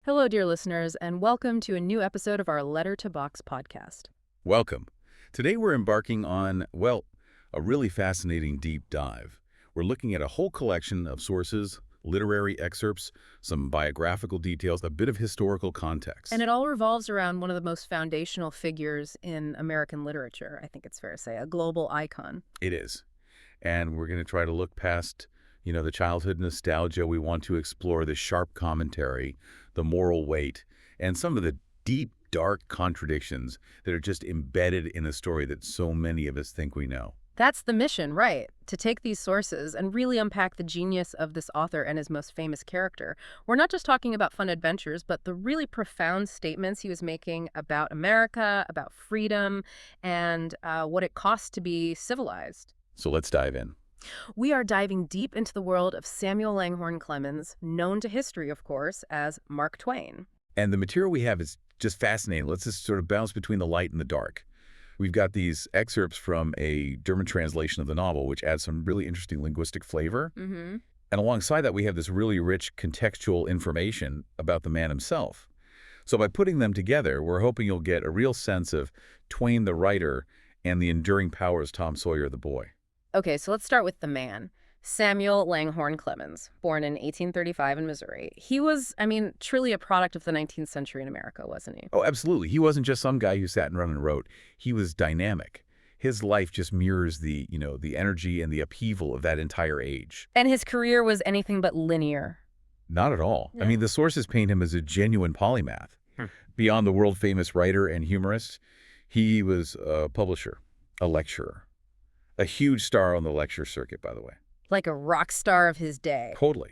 Hello, dear listeners, and welcome to a new episode of our Letter to Box podcast. Welcome. Today we're embarking on, well, a really fascinating deep dive. We're looking at a whole collection of sources, literary excerpts, some biographical details, a bit of historical context. And it all revolves around one of the most foundational figures in American literature, I think it's fair to say, a global icon. It is. And we're going to try to look past, the childhood nostalgia. We want to explore the sharp commentary, the moral weight, and some of the deep, dark contradictions that are just embedded in a story that so many of us think we know. That's the mission, right? To take these sources and really unpack the genius of this author and his most famous character. We're not just talking about fun adventures, but the really profound statements he was making about America, about freedom, and what it costs to be civilized. So let's dive in. We are diving deep into the world of Samuel Langhorne Clemens, known to history, of course, as Mark Twain. And the material we have is just fascinating. Let's just sort of bounce between the light and the dark. We've got these excerpts from a German translation of the novel, which adds some really interesting linguistic flavor. Mm-hmm. And alongside that, we have this really rich contextual information about the man himself. So by putting them together, we're hoping you'll get a real sense of Twain the writer and the enduring powers Tom Sawyer the boy. Okay, so let's start with the man. Samuel Langhorne Clemens, born in 1835 in Missouri. He was, truly a product of the 19th century in America, wasn't he? Oh, absolutely. He wasn't just some guy who sat and wrote. He was dynamic. His life just mirrors the energy and the upheaval of that entire age. And his career was anything but linear. Not at all. Yeah. The sources paint him as a genuine polymath. Beyond the world-famous writer and humorist, he was a publisher, a lecturer, a huge star on the lecture circuit, by the way. Like a rock star of his day. Totally.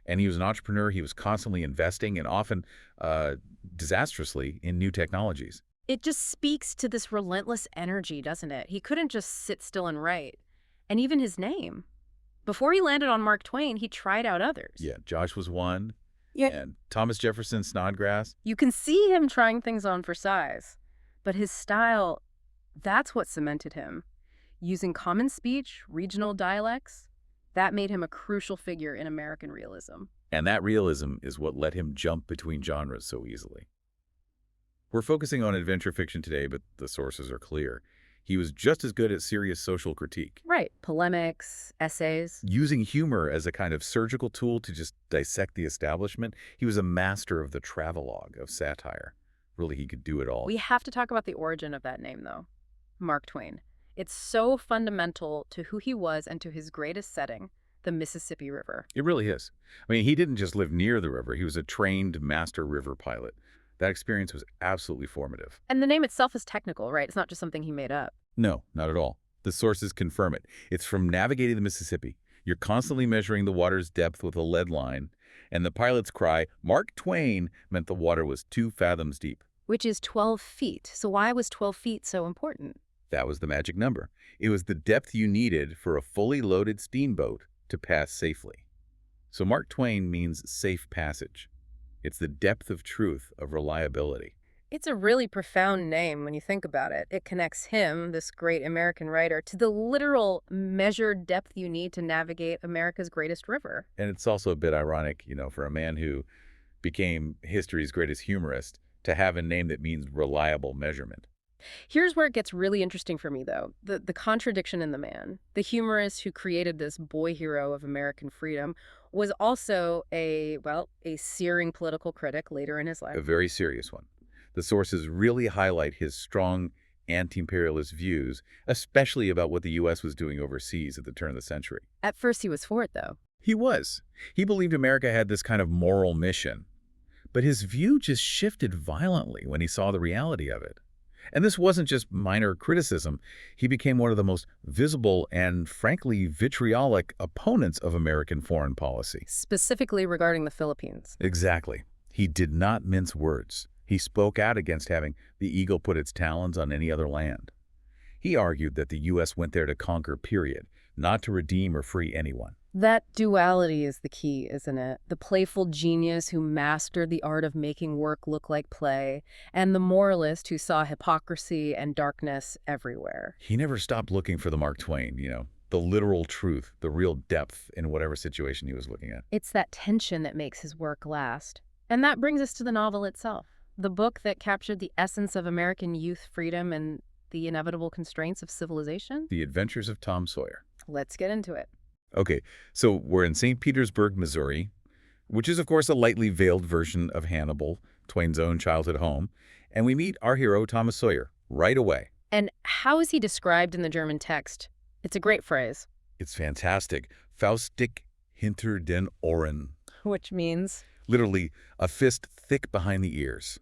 And he was an entrepreneur. He was constantly investing and often disastrously in new technologies. It just speaks to this relentless energy, doesn't it? He couldn't just sit still and write. And even his name. Before he landed on Mark Twain, he tried out others. Yeah, Josh was one. Yeah. And Thomas Jefferson Snodgrass. You can see him trying things on for size. But his style, that's what cemented him. Using common speech, regional dialects, that made him a crucial figure in American realism. And that realism is what let him jump between genres so easily. We're focusing on adventure fiction today, but the sources are clear. He was just as good at serious social critique. Right. Polemics, essays. Using humor as a kind of surgical tool to just dissect the establishment, he was a master of the travelogue, of satire. Really, he could do it all. We have to talk about the origin of that name, though. Mark Twain. It's so fundamental to who he was and to his greatest setting, the Mississippi River. It really is. He didn't just live near the river. He was a trained master river pilot. That experience was absolutely formative. And the name itself is technical, right? It's not just something he made up. No, not at all. The sources confirm it. It's from navigating the Mississippi. You're constantly measuring the water's depth with a lead line, and the pilot's cry, "Mark Twain," meant the water was 2 fathoms deep. Which is 12 feet. So why was 12 feet so important? That was the magic number. It was the depth you needed for a fully loaded steamboat to pass safely. So Mark Twain means safe passage. It's the depth of truth, of reliability. It's a really profound name when you think about it. It connects him, this great American writer, to the literal measured depth you need to navigate America's greatest river. And it's also a bit ironic, for a man who became history's greatest humorist to have a name that means reliable measurement. Here's where it gets really interesting for me, though. The contradiction in the man. The humorist who created this boy hero of American freedom was also a searing political critic later in his life. A very serious one. The sources really highlight his strong anti-imperialist views, especially about what the U.S. was doing overseas at the turn of the century. At first he was for it, though. He was. He believed America had this kind of moral mission. But his view just shifted violently when he saw the reality of it. And this wasn't just minor criticism. He became one of the most visible and, frankly, vitriolic opponents of American foreign policy. Specifically regarding the Philippines. Exactly. He did not mince words. He spoke out against having the eagle put its talons on any other land. He argued that the U.S. went there to conquer, period, not to redeem or free anyone. That duality is the key, isn't it? The playful genius who mastered the art of making work look like play, and the moralist who saw hypocrisy and darkness everywhere. He never stopped looking for the Mark Twain, the literal truth, the real depth in whatever situation he was looking at. It's that tension that makes his work last. And that brings us to the novel itself, the book that captured the essence of American youth freedom and the inevitable constraints of civilization. The Adventures of Tom Sawyer. Let's get into it. Okay, so we're in St. Petersburg, Missouri, which is, of course, a lightly veiled version of Hannibal, Twain's own childhood home, and we meet our hero, Thomas Sawyer, right away. And how is he described in the German text? It's a great phrase. It's fantastic. Faustdick hinter den Ohren. Which means? Literally, a fist thick behind the ears.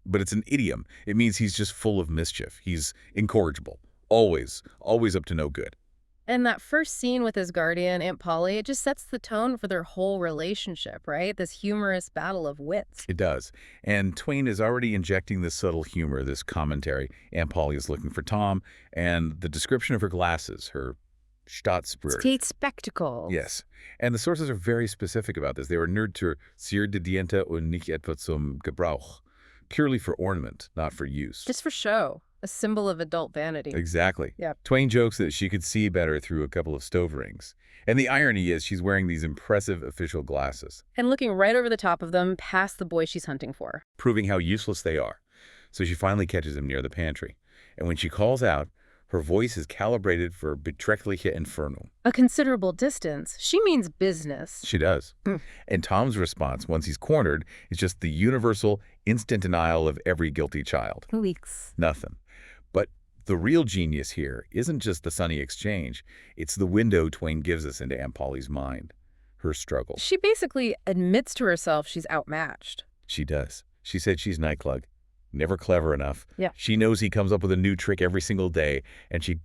But it's an idiom. It means he's just full of mischief. He's incorrigible. Always up to no good. And that first scene with his guardian, Aunt Polly, it just sets the tone for their whole relationship, right? This humorous battle of wits. It does. And Twain is already injecting this subtle humor, this commentary. Aunt Polly is looking for Tom, and the description of her glasses, her Staatsbrille. State spectacles. Yes. And the sources are very specific about this. They were nur zur Zier de Diente und nicht etwa zum Gebrauch. Purely for ornament, not for use. Just for show. A symbol of adult vanity. Exactly. Yeah. Twain jokes that she could see better through a couple of stove rings. And the irony is she's wearing these impressive official glasses, And looking right over the top of them, past the boy she's hunting for. proving how useless they are. So she finally catches him near the pantry. And when she calls out, her voice is calibrated for beträchtliche Entfernung. A considerable distance. She means business. She does. And Tom's response, once he's cornered, is just the universal instant denial of every guilty child. Weeks. Nothing. But the real genius here isn't just the sunny exchange. It's the window Twain gives us into Aunt Polly's mind. Her struggle. She basically admits to herself she's outmatched. She does. She said she's nightclug. Never clever enough. Yeah. She knows he comes up with a new trick every single day, and she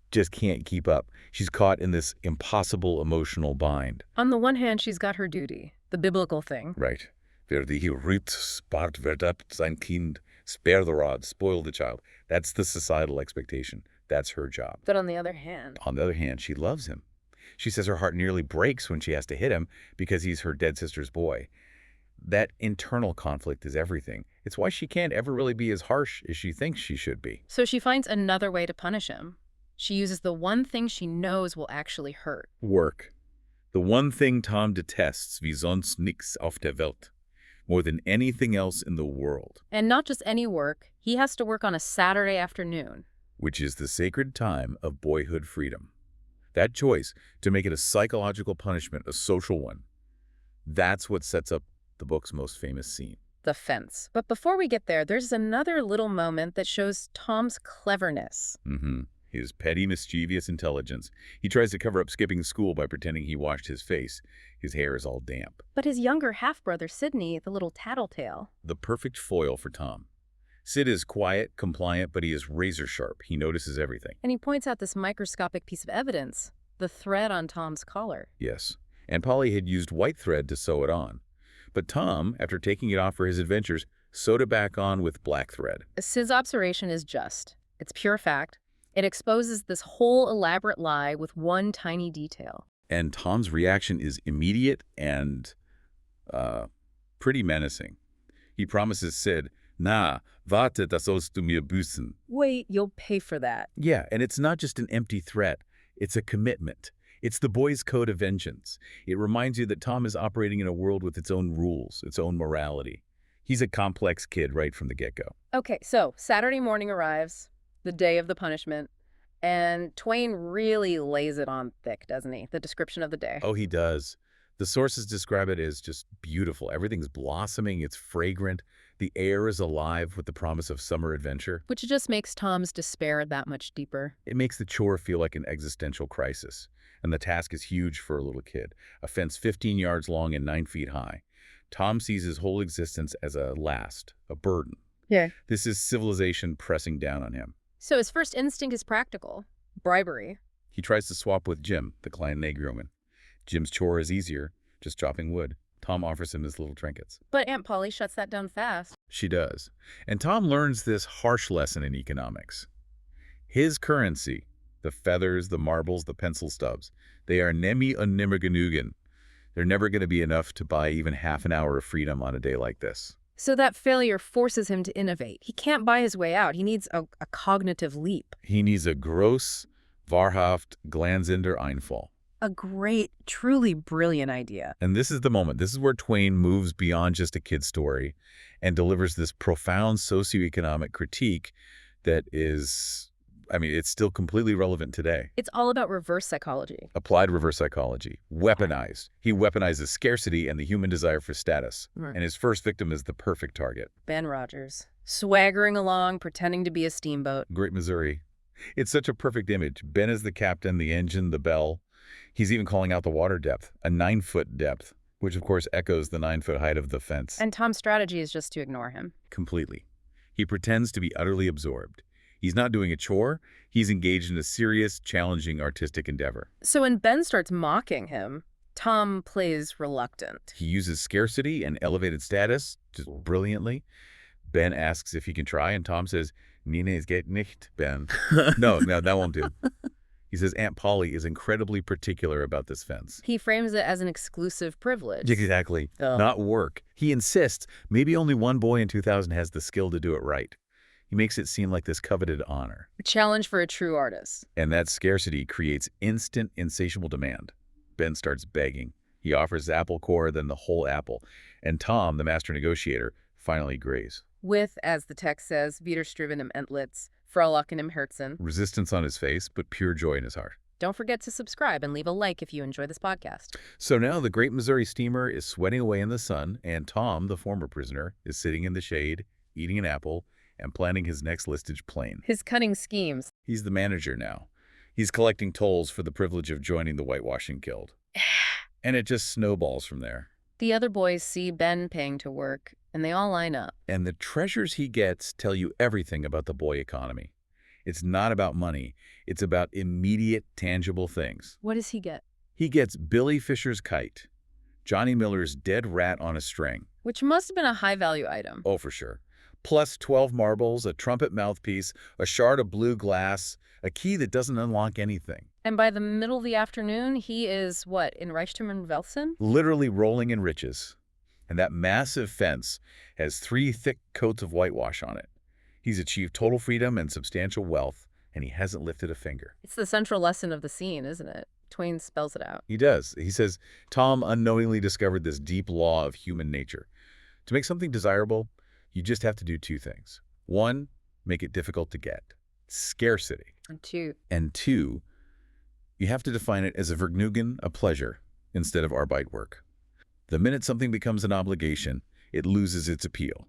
just can't keep up. She's caught in this impossible emotional bind. On the one hand, she's got her duty, the biblical thing. Right. Wer die Rüt spart, verderbt sein Kind. Spare the rod, spoil the child. That's the societal expectation. That's her job. But on the other hand, She loves him. She says her heart nearly breaks when she has to hit him because he's her dead sister's boy. That internal conflict is everything. It's why she can't ever really be as harsh as she thinks she should be. so she finds another way to punish him. She uses the one thing she knows will actually hurt. Work. The one thing Tom detests wie sonst nix auf der Welt. More than anything else in the world. And not just any work, he has to work on a Saturday afternoon. Which is the sacred time of boyhood freedom. That choice to make it a psychological punishment, a social one, that's what sets up the book's most famous scene. The fence. But before we get there, there's another little moment that shows Tom's cleverness. His petty, mischievous intelligence. He tries to cover up skipping school by pretending he washed his face. His hair is all damp. But his younger half-brother, Sidney, the little tattletale. The perfect foil for Tom. Sid is quiet, compliant, but he is razor sharp. He notices everything. And he points out this microscopic piece of evidence, the thread on Tom's collar. Yes. And Polly had used white thread to sew it on. But Tom, after taking it off for his adventures, sewed it back on with black thread. Sid's observation is just. It's pure fact. It exposes this whole elaborate lie with one tiny detail. And Tom's reaction is immediate and pretty menacing. He promises Sid, "Na, warte, das sollst du mir büßen." Wait, you'll pay for that. Yeah, and it's not just an empty threat. It's a commitment. It's the boy's code of vengeance. It reminds you that Tom is operating in a world with its own rules, its own morality. He's a complex kid right from the get-go. Okay, so Saturday morning arrives, the day of the punishment, and Twain really lays it on thick, doesn't he? The description of the day. Oh, he does. The sources describe it as just beautiful. Everything's blossoming. It's fragrant. The air is alive with the promise of summer adventure. Which just makes Tom's despair that much deeper. It makes the chore feel like an existential crisis. And the task is huge for a little kid. A fence 15 yards long and 9 feet high. Tom sees his whole existence as a burden. Yeah. This is civilization pressing down on him. So his first instinct is practical. Bribery. He tries to swap with Jim, the client negroman. Jim's chore is easier, just chopping wood. Tom offers him his little trinkets. But Aunt Polly shuts that down fast. She does. And Tom learns this harsh lesson in economics. His currency, the feathers, the marbles, the pencil stubs, they are nemmi und nimmer genügen. They're never going to be enough to buy even half an hour of freedom on a day like this. So that failure forces him to innovate. He can't buy his way out. He needs a cognitive leap. He needs a gross, wahrhaft, glanzender Einfall. A great, truly brilliant idea. And this is the moment. This is where Twain moves beyond just a kid's story and delivers this profound socioeconomic critique that is, I mean, it's still completely relevant today. It's all about reverse psychology. Applied reverse psychology. Weaponized. He weaponizes scarcity and the human desire for status. Right. And his first victim is the perfect target. Ben Rogers, swaggering along, pretending to be a steamboat. Great Missouri. It's such a perfect image. Ben is the captain, the engine, the bell. He's even calling out the water depth, a 9-foot depth, which of course echoes the 9-foot height of the fence. And Tom's strategy is just to ignore him. Completely. He pretends to be utterly absorbed. He's not doing a chore. He's engaged in a serious, challenging artistic endeavor. So when Ben starts mocking him, Tom plays reluctant. He uses scarcity and elevated status just brilliantly. Ben asks if he can try, and Tom says, "Nina, es geht nicht, Ben." No, that won't do. He says Aunt Polly is incredibly particular about this fence. He frames it as an exclusive privilege. Exactly. Oh. Not work. He insists maybe only one boy in 2000 has the skill to do it right. He makes it seem like this coveted honor. A challenge for a true artist. And that scarcity creates instant, insatiable demand. Ben starts begging. He offers apple core, then the whole apple. And Tom, the master negotiator, finally agrees. With, as the text says, Widerstreben im Antlitz, Frohlocken im Herzen. Resistance on his face, but pure joy in his heart. Don't forget to subscribe and leave a like if you enjoy this podcast. So now the Great Missouri steamer is sweating away in the sun, and Tom, the former prisoner, is sitting in the shade, eating an apple, and planning his next listage plane. His cunning schemes. He's the manager now. He's collecting tolls for the privilege of joining the Whitewashing Guild. And it just snowballs from there. The other boys see Ben paying to work, and they all line up. And the treasures he gets tell you everything about the boy economy. It's not about money. It's about immediate, tangible things. What does he get? He gets Billy Fisher's kite, Johnny Miller's dead rat on a string. Which must have been a high-value item. Oh, for sure. Plus 12 marbles, a trumpet mouthpiece, a shard of blue glass, a key that doesn't unlock anything. And by the middle of the afternoon, he is, what, in Reichtum und Welsen? Literally rolling in riches. And that massive fence has 3 thick coats of whitewash on it. He's achieved total freedom and substantial wealth, and he hasn't lifted a finger. It's the central lesson of the scene, isn't it? Twain spells it out. He does. He says, Tom unknowingly discovered this deep law of human nature. To make something desirable, you just have to do 2 things. 1, make it difficult to get. Scarcity. And 2, you have to define it as a Vergnügen, a pleasure, instead of Arbeitwerk. The minute something becomes an obligation, it loses its appeal.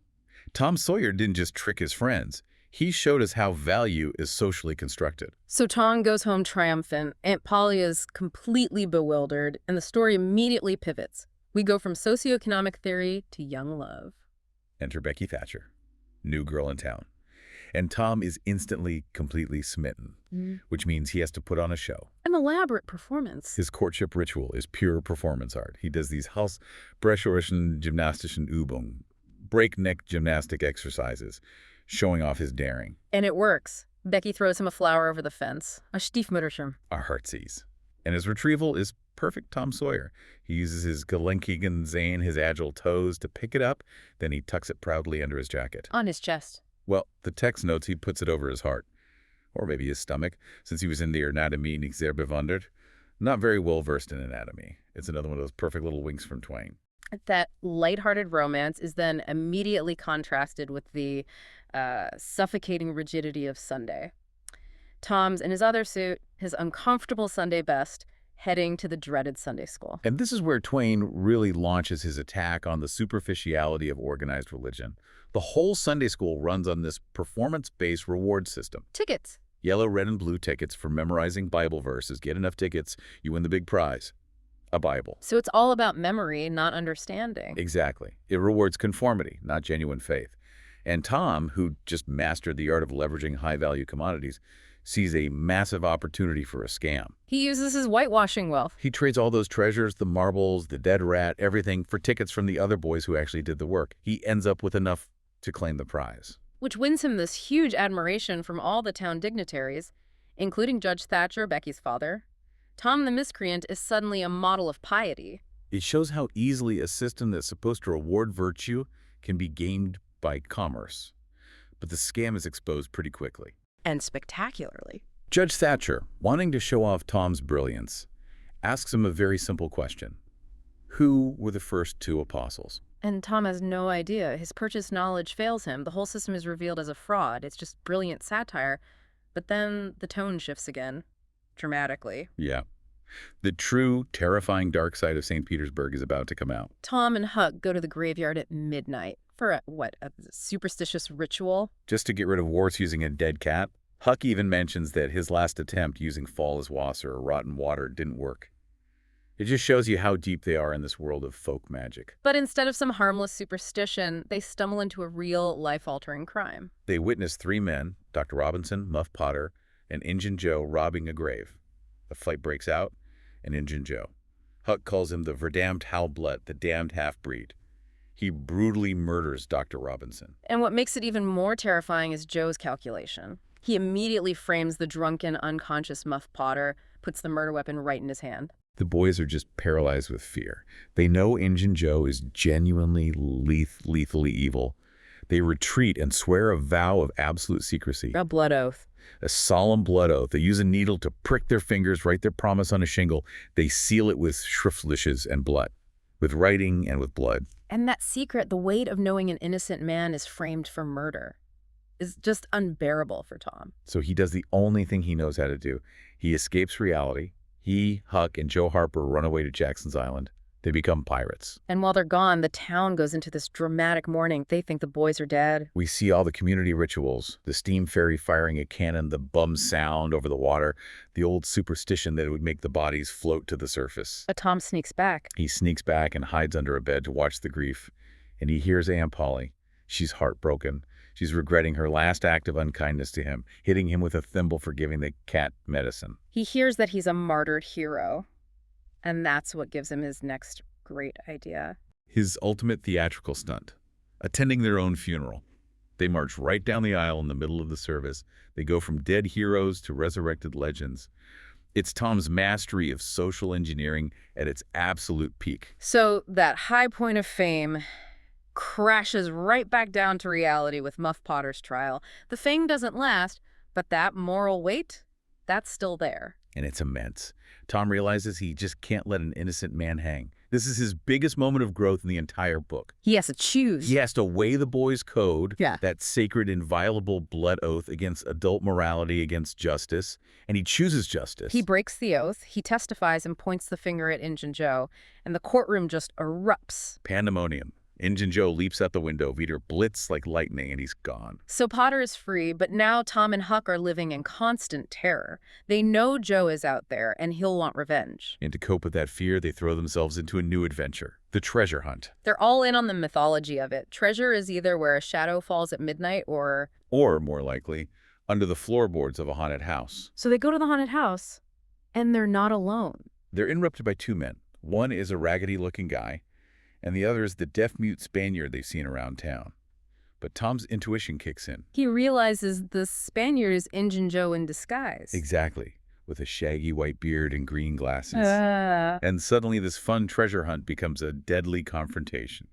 Tom Sawyer didn't just trick his friends. He showed us how value is socially constructed. So Tom goes home triumphant, Aunt Polly is completely bewildered, and the story immediately pivots. We go from socioeconomic theory to young love. Enter Becky Thatcher, new girl in town. And Tom is instantly, completely smitten, which means he has to put on a show. An elaborate performance. His courtship ritual is pure performance art. He does these Hausbrecherischen gymnastischen Übungen, breakneck gymnastic exercises, showing off his daring. And it works. Becky throws him a flower over the fence. A Stiefmütterchen. A heartsease. And his retrieval is perfect Tom Sawyer. He uses his gelenkigen Zane, his agile toes, to pick it up, then he tucks it proudly under his jacket. On his chest. Well, the text notes he puts it over his heart. Or maybe his stomach, since he was in the Anatomie nicht sehr bewandert. Not very well versed in anatomy. It's another one of those perfect little winks from Twain. That lighthearted romance is then immediately contrasted with the suffocating rigidity of Sunday. Tom's in his other suit, his uncomfortable Sunday best, heading to the dreaded Sunday school. And this is where Twain really launches his attack on the superficiality of organized religion. The whole Sunday school runs on this performance-based reward system. Tickets. Yellow, red, and blue tickets for memorizing Bible verses. Get enough tickets, you win the big prize. A Bible. So it's all about memory, not understanding. Exactly. It rewards conformity, not genuine faith. And Tom, who just mastered the art of leveraging high-value commodities, sees a massive opportunity for a scam. He uses his whitewashing wealth. He trades all those treasures, the marbles, the dead rat, everything, for tickets from the other boys who actually did the work. He ends up with enough to claim the prize. Which wins him this huge admiration from all the town dignitaries, including Judge Thatcher, Becky's father. Tom the miscreant is suddenly a model of piety. It shows how easily a system that's supposed to reward virtue can be gamed by commerce. But the scam is exposed pretty quickly. And spectacularly. Judge Thatcher, wanting to show off Tom's brilliance, asks him a very simple question. Who were the first two apostles? And Tom has no idea. His purchased knowledge fails him. The whole system is revealed as a fraud. It's just brilliant satire. But then the tone shifts again, dramatically. Yeah. The true, terrifying dark side of St. Petersburg is about to come out. Tom and Huck go to the graveyard at midnight for a superstitious ritual? Just to get rid of warts using a dead cat. Huck even mentions that his last attempt using fall as wasser or rotten water didn't work. It just shows you how deep they are in this world of folk magic. But instead of some harmless superstition, they stumble into a real, life-altering crime. They witness three men, Dr. Robinson, Muff Potter, and Injun Joe, robbing a grave. A fight breaks out, and Injun Joe. Huck calls him the verdammt Halbblut, the damned half-breed. He brutally murders Dr. Robinson. And what makes it even more terrifying is Joe's calculation. He immediately frames the drunken, unconscious Muff Potter, puts the murder weapon right in his hand. The boys are just paralyzed with fear. They know Injun Joe is genuinely lethally evil. They retreat and swear a vow of absolute secrecy. A blood oath. A solemn blood oath. They use a needle to prick their fingers, write their promise on a shingle. They seal it with schriftliches and blood, with writing and with blood. And that secret, the weight of knowing an innocent man is framed for murder, is just unbearable for Tom. So he does the only thing he knows how to do. He escapes reality. He, Huck, and Joe Harper run away to Jackson's Island. They become pirates. And while they're gone, the town goes into this dramatic mourning. They think the boys are dead. We see all the community rituals, the steam ferry firing a cannon, the bum sound over the water, the old superstition that it would make the bodies float to the surface. But Tom sneaks back. He sneaks back and hides under a bed to watch the grief. And he hears Aunt Polly. She's heartbroken. She's regretting her last act of unkindness to him, hitting him with a thimble for giving the cat medicine. He hears that he's a martyred hero. And that's what gives him his next great idea. His ultimate theatrical stunt, attending their own funeral. They march right down the aisle in the middle of the service. They go from dead heroes to resurrected legends. It's Tom's mastery of social engineering at its absolute peak. So that high point of fame crashes right back down to reality with Muff Potter's trial. The fame doesn't last, but that moral weight, that's still there. And it's immense. Tom realizes he just can't let an innocent man hang. This is his biggest moment of growth in the entire book. He has to choose. He has to weigh the boys' code, Yeah. that sacred, inviolable blood oath against adult morality, against justice, and he chooses justice. He breaks the oath, he testifies and points the finger at Injun Joe, and the courtroom just erupts. Pandemonium. Injun Joe leaps out the window, Veter blitz like lightning, and he's gone. So Potter is free, but now Tom and Huck are living in constant terror. They know Joe is out there, and he'll want revenge. And to cope with that fear, they throw themselves into a new adventure, the treasure hunt. They're all in on the mythology of it. Treasure is either where a shadow falls at midnight or... Or, more likely, under the floorboards of a haunted house. So they go to the haunted house, and they're not alone. They're interrupted by two men. One is a raggedy-looking guy, and the other is the deaf-mute Spaniard they've seen around town. But Tom's intuition kicks in. He realizes the Spaniard is Injun Joe in disguise. Exactly, with a shaggy white beard and green glasses. Ah. And suddenly this fun treasure hunt becomes a deadly confrontation.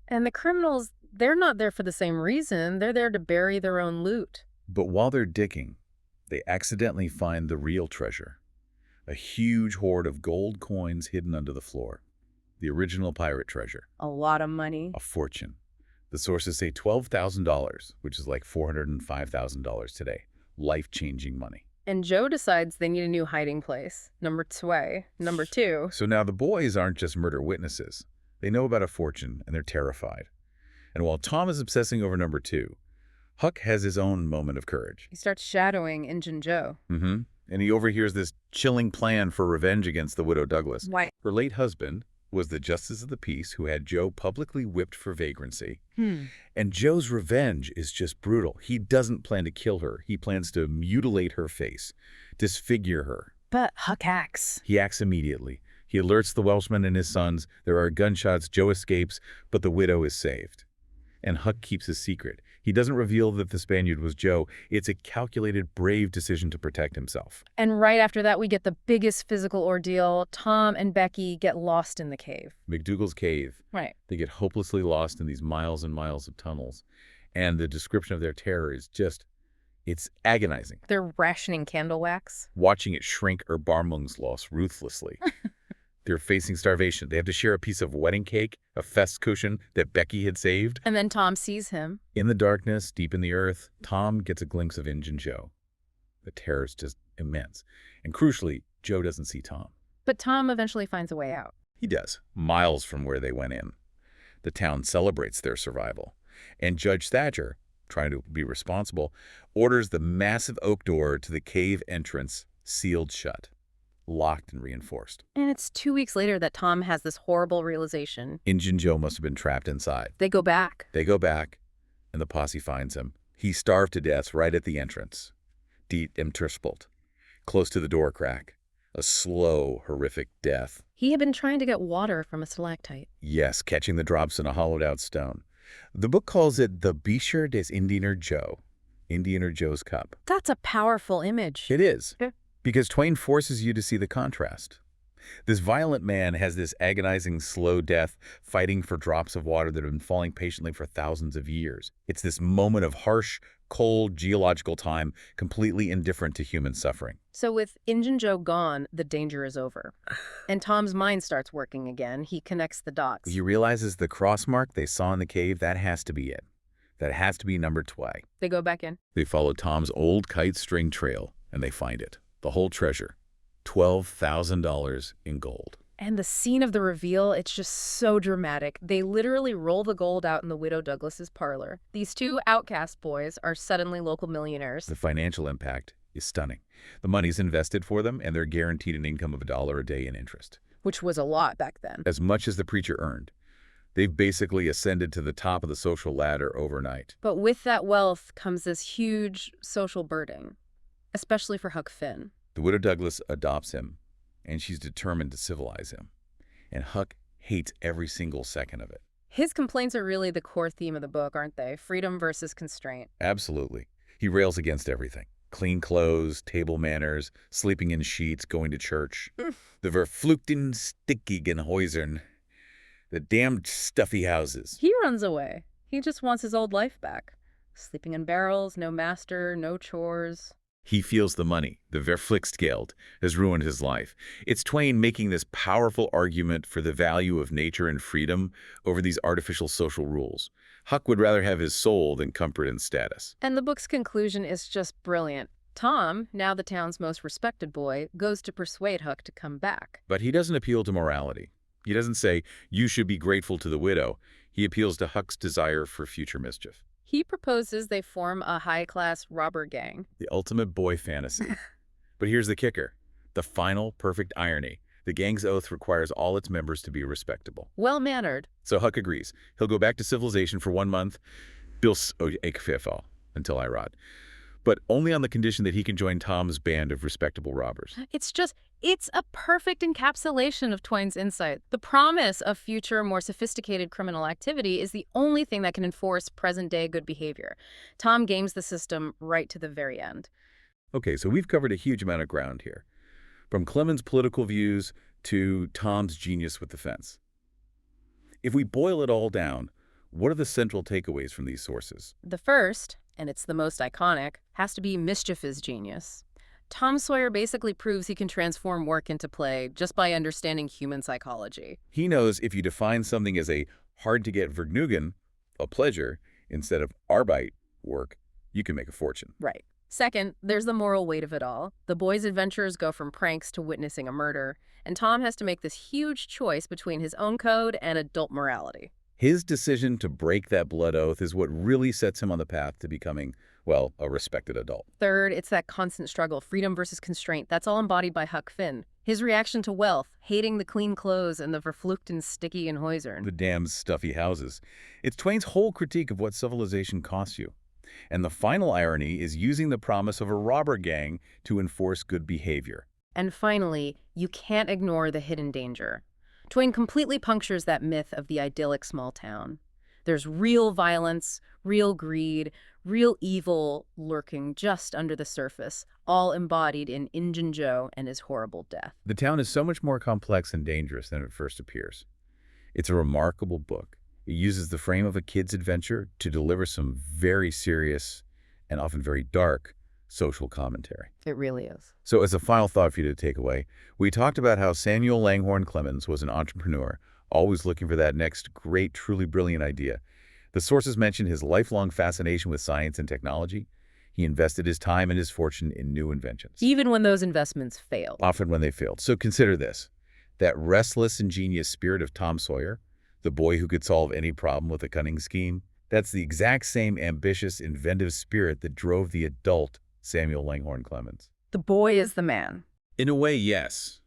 And the criminals, they're not there for the same reason. They're there to bury their own loot. But while they're digging, they accidentally find the real treasure. A huge hoard of gold coins hidden under the floor. The original pirate treasure. A lot of money. A fortune. The sources say $12,000, which is like $405,000 today. Life-changing money. And Joe decides they need a new hiding place. Number two. So now the boys aren't just murder witnesses. They know about a fortune, and they're terrified. And while Tom is obsessing over number two, Huck has his own moment of courage. He starts shadowing Injun Joe. And he overhears this chilling plan for revenge against the widow Douglas. Why? Her late husband was the justice of the peace who had Joe publicly whipped for vagrancy. And Joe's revenge is just brutal. He doesn't plan to kill her. He plans to mutilate her face, disfigure her. But Huck acts. He acts immediately. He alerts the Welshman and his sons. There are gunshots. Joe escapes, but the widow is saved. And Huck keeps his secret. He doesn't reveal that the Spaniard was Joe. It's a calculated, brave decision to protect himself. And right after that, we get the biggest physical ordeal. Tom and Becky get lost in the cave. McDougal's cave. Right. They get hopelessly lost in these miles and miles of tunnels. And the description of their terror is just, it's agonizing. They're rationing candle wax. Watching it shrink Erbarmungslos ruthlessly. They're facing starvation. They have to share a piece of wedding cake, a fest cushion that Becky had saved. And then Tom sees him. In the darkness, deep in the earth, Tom gets a glimpse of Injun Joe. The terror is just immense. And crucially, Joe doesn't see Tom. But Tom eventually finds a way out. He does, miles from where they went in. The town celebrates their survival. And Judge Thatcher, trying to be responsible, orders the massive oak door to the cave entrance sealed shut, locked and reinforced. And it's 2 weeks later that Tom has this horrible realization. Injun Joe must have been trapped inside. They go back. They go back, and the posse finds him. He's starved to death right at the entrance. Diet im Trispelt, close to the door crack. A slow, horrific death. He had been trying to get water from a stalactite. Yes, catching the drops in a hollowed-out stone. The book calls it the Becher des Indianer Joe, Indianer Joe's cup. That's a powerful image. It is, Yeah. because Twain forces you to see the contrast. This violent man has this agonizing, slow death, fighting for drops of water that have been falling patiently for thousands of years. It's this moment of harsh, cold, geological time, completely indifferent to human suffering. So with Injun Joe gone, the danger is over. And Tom's mind starts working again. He connects the dots. He realizes the cross mark they saw in the cave, that has to be it. That has to be number 2. They go back in. They follow Tom's old kite string trail, and they find it. The whole treasure. $12,000 in gold. And the scene of the reveal, it's just so dramatic. They literally roll the gold out in the Widow Douglas's parlor. These 2 outcast boys are suddenly local millionaires. The financial impact is stunning. The money's invested for them, and they're guaranteed an income of $1 a day in interest. Which was a lot back then. As much as the preacher earned. They've basically ascended to the top of the social ladder overnight. But with that wealth comes this huge social burden, especially for Huck Finn. The Widow Douglas adopts him, and she's determined to civilize him. And Huck hates every single second of it. His complaints are really the core theme of the book, aren't they? Freedom versus constraint. Absolutely. He rails against everything. Clean clothes, table manners, sleeping in sheets, going to church. The verfluchten stickigen Häusern. The damned stuffy houses. He runs away. He just wants his old life back. Sleeping in barrels, no master, no chores. He feels the money, the Verpflichtgeld, has ruined his life. It's Twain making this powerful argument for the value of nature and freedom over these artificial social rules. Huck would rather have his soul than comfort and status. And the book's conclusion is just brilliant. Tom, now the town's most respected boy, goes to persuade Huck to come back. But he doesn't appeal to morality. He doesn't say, you should be grateful to the widow. He appeals to Huck's desire for future mischief. He proposes they form a high-class robber gang. The ultimate boy fantasy. But here's the kicker. The final perfect irony. The gang's oath requires all its members to be respectable. Well-mannered. So Huck agrees. He'll go back to civilization for 1 month, Bils Ekfefal, until I rot. But only on the condition that he can join Tom's band of respectable robbers. It's a perfect encapsulation of Twain's insight. The promise of future, more sophisticated criminal activity is the only thing that can enforce present-day good behavior. Tom games the system right to the very end. Okay, so we've covered a huge amount of ground here. From Clement's political views to Tom's genius with the fence. If we boil it all down, what are the central takeaways from these sources? The first, and it's the most iconic, has to be mischievous genius. Tom Sawyer basically proves he can transform work into play just by understanding human psychology. He knows if you define something as a hard-to-get Vergnügen, a pleasure, instead of Arbeit, work, you can make a fortune. Right. Second, there's the moral weight of it all. The boys' adventures go from pranks to witnessing a murder, and Tom has to make this huge choice between his own code and adult morality. His decision to break that blood oath is what really sets him on the path to becoming, well, a respected adult. Third, it's that constant struggle, freedom versus constraint. That's all embodied by Huck Finn. His reaction to wealth, hating the clean clothes and the verfluchten sticky and Häusern. The damn stuffy houses. It's Twain's whole critique of what civilization costs you. And the final irony is using the promise of a robber gang to enforce good behavior. And finally, you can't ignore the hidden danger. Twain completely punctures that myth of the idyllic small town. There's real violence, real greed, real evil lurking just under the surface, all embodied in Injun Joe and his horrible death. The town is so much more complex and dangerous than it first appears. It's a remarkable book. It uses the frame of a kid's adventure to deliver some very serious and often very dark social commentary. It really is. So as a final thought for you to take away, we talked about how Samuel Langhorne Clemens was an entrepreneur, always looking for that next great, truly brilliant idea. The sources mention his lifelong fascination with science and technology. He invested his time and his fortune in new inventions, Even when those investments failed. often when they failed. So consider this. That restless, ingenious spirit of Tom Sawyer, the boy who could solve any problem with a cunning scheme, that's the exact same ambitious, inventive spirit that drove the adult Samuel Langhorne Clemens. The boy is the man. In a way, yes.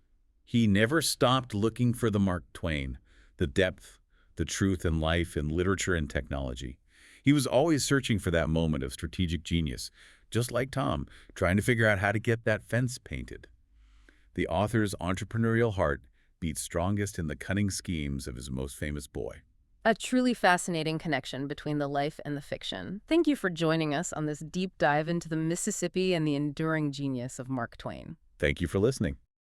He never stopped looking for the Mark Twain, the depth, the truth in life, in literature and technology. He was always searching for that moment of strategic genius, just like Tom, trying to figure out how to get that fence painted. The author's entrepreneurial heart beat strongest in the cunning schemes of his most famous boy. A truly fascinating connection between the life and the fiction. Thank you for joining us on this deep dive into the Mississippi and the enduring genius of Mark Twain. Thank you for listening.